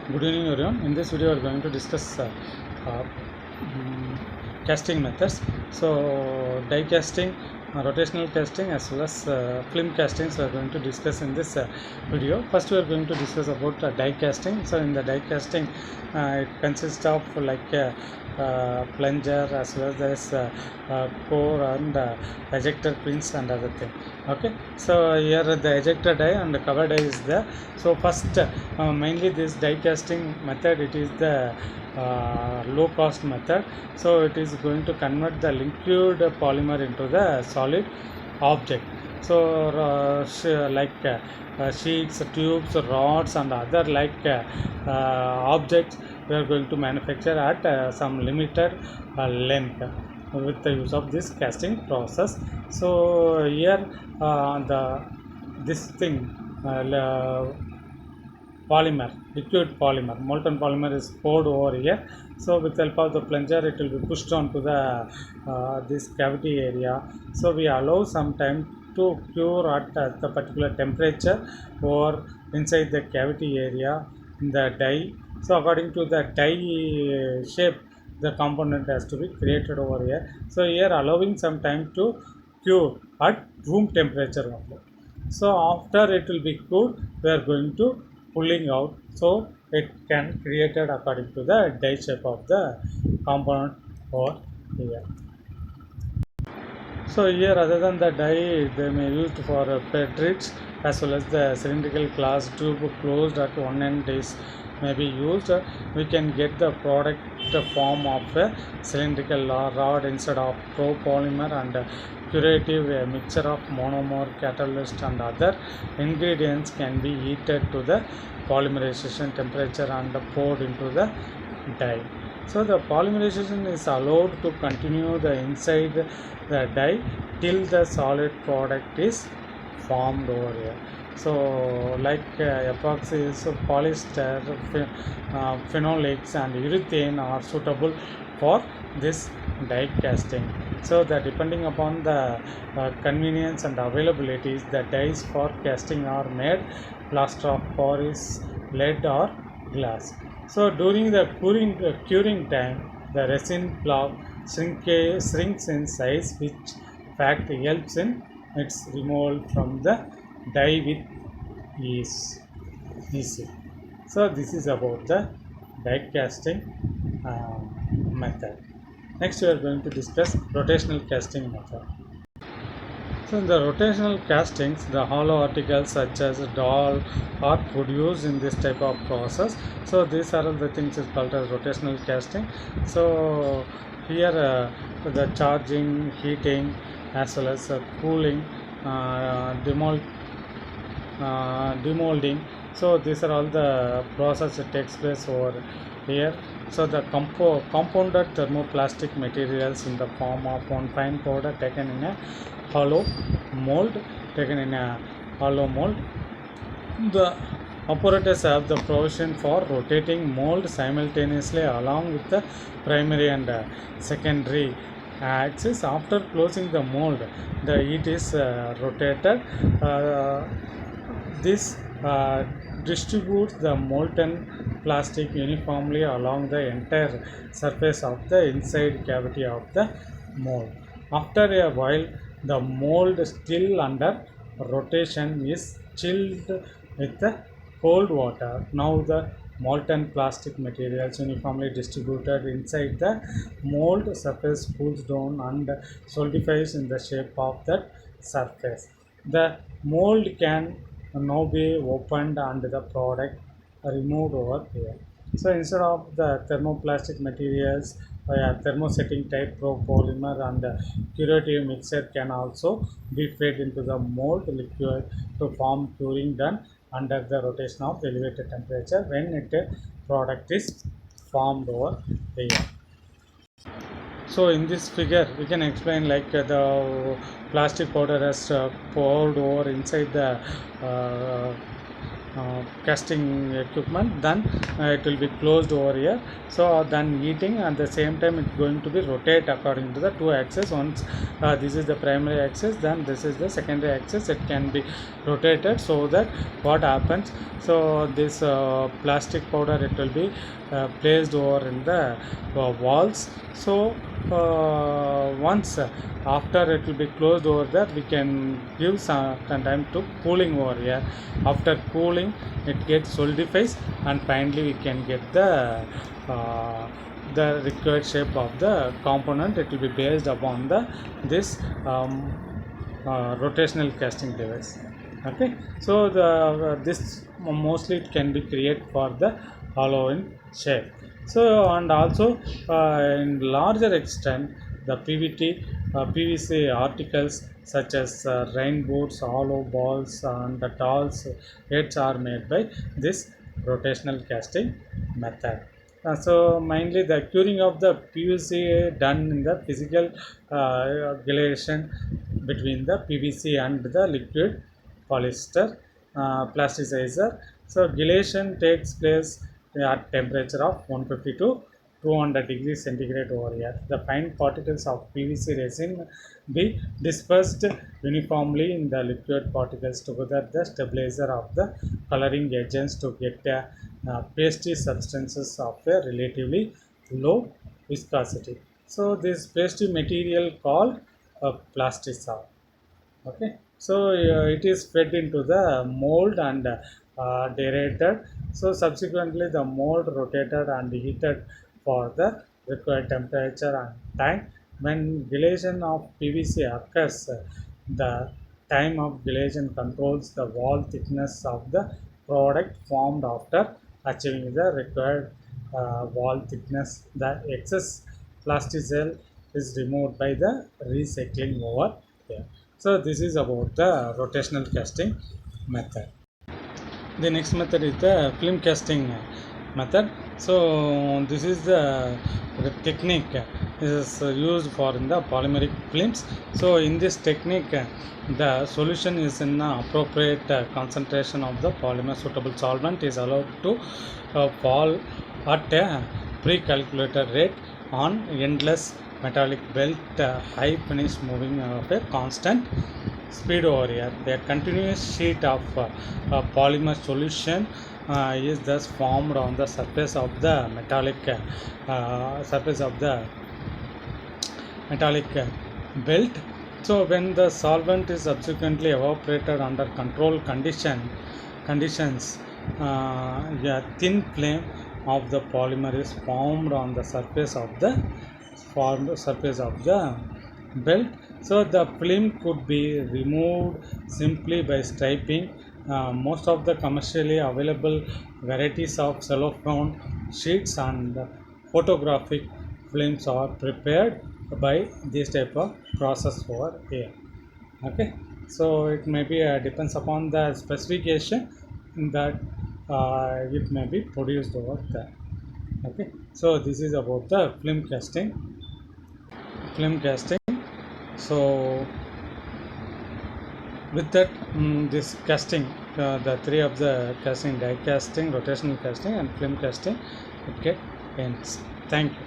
Good evening everyone. In this video we are going to discuss uh, mm, casting methods. So die casting, rotational casting as well as film castings we are going to discuss in this video. First we are going to discuss about die casting. So in the die casting it consists of like plunger as well as core and ejector pins and other thing. Okay, so here the ejector die and the cover die is there. So first mainly this die casting method, it is the low cost method. So it is going to convert the liquid polymer into the solid object. So sheets, tubes, rods and other objects we are going to manufacture at some limited length with the use of this casting process. So here this thing polymer, liquid polymer, molten polymer is poured over here. So with the help of the plunger it will be pushed on to the this cavity area. So we allow some time to cure at the particular temperature or inside the cavity area in the die. So according to the die shape the component has to be created over here. So here allowing some time to cure at room temperature only. So after it will be cooled, we are going to pulling out, so it can created according to the die shape of the component over here. So here other than the die they may used for cartridge as well as the cylindrical glass tube closed at one end is may be used. We can get the product form of a cylindrical rod instead of copolymer and curative mixture of monomer, catalyst and other ingredients can be heated to the polymerization temperature and poured into the die. So the polymerization is allowed to continue the inside the die till the solid product is formed over here. So like epoxy is polyester, phenolics and urethane are suitable for this die casting. So that depending upon the convenience and availability, the dies for casting are made plaster of Paris, lead or glass. So during the curing time, the resin block shrinks in size, which fact helps in its removal from the die with ease. Easy. So this is about the die casting method. Next we are going to discuss rotational casting method. So in the rotational castings, the hollow articles such as doll are produced in this type of process. So these are all the things is called as rotational casting. So here the charging, heating as well as cooling, demolding. So these are all the process that takes place over here. So the compounded thermoplastic materials in the form of one fine powder taken in a hollow mold The operators have the provision for rotating mold simultaneously along with the primary and secondary axis. After closing the mold, the heat is rotated. This distributes the molten plastic uniformly along the entire surface of the inside cavity of the mold. After a while, the mold still under rotation is chilled with the cold water. Now the molten plastic materials uniformly distributed inside the mold surface cools down and solidifies in the shape of that surface. The mold can now be opened and the product removed over here. So instead of the thermoplastic materials, thermosetting type polymer and curative mixture can also be fed into the mold liquid to form curing done under the rotation of elevated temperature when it product is formed over here. So in this figure we can explain like the plastic powder has poured over inside the casting equipment, then it will be closed over here. So then heating, at the same time it's going to be rotate according to the two axes. Once this is the primary axis, then this is the secondary axis, it can be rotated. So that what happens, so this plastic powder, it will be placed over in the walls. So once after it will be closed over there, we can give some time to cooling over here. After cooling, it gets solidifies, and finally we can get the required shape of the component. It will be based upon the this rotational casting device. Okay, so the this mostly it can be created for the hollow in shape. So and also in larger extent, the PVC articles such as rain boots, hollow balls, and the dolls heads are made by this rotational casting method. So mainly the curing of the PVC done in the physical gelation between the PVC and the liquid polyester plasticizer. So gelation takes place at temperature of 150 to 200 degrees centigrade over here. The fine particles of PVC resin be dispersed uniformly in the liquid particles together the stabilizer of the coloring agents to get pasty substances of a relatively low viscosity. So this pasty material called plasticine. Okay, so it is fed into the mold and deaerated. So subsequently the mold rotated and heated for the required temperature and time. When gelation of PVC occurs, the time of gelation controls the wall thickness of the product formed after achieving the required wall thickness. The excess plasticine is removed by the recycling over here. So this is about the rotational casting method. The next method is the film casting method. So this is the technique is used for in the polymeric films. So in this technique, the solution is in appropriate concentration of the polymer. Suitable solvent is allowed to fall at a pre-calculated rate on endless metallic belt, high finish moving of a constant speed over here. The continuous sheet of polymer solution is thus formed on the surface of the metallic belt. So when the solvent is subsequently evaporated under conditions, a thin film of the polymer is formed on the surface of the belt. So the film could be removed simply by striping. Most of the commercially available varieties of cellophane sheets and photographic films are prepared by this type of process over here. Okay, so it may be depends upon the specification that it may be produced over there. Okay, so this is about the film casting. So with that, this casting, the three of the casting, die casting, rotational casting, and film casting, it get ends. Thank you.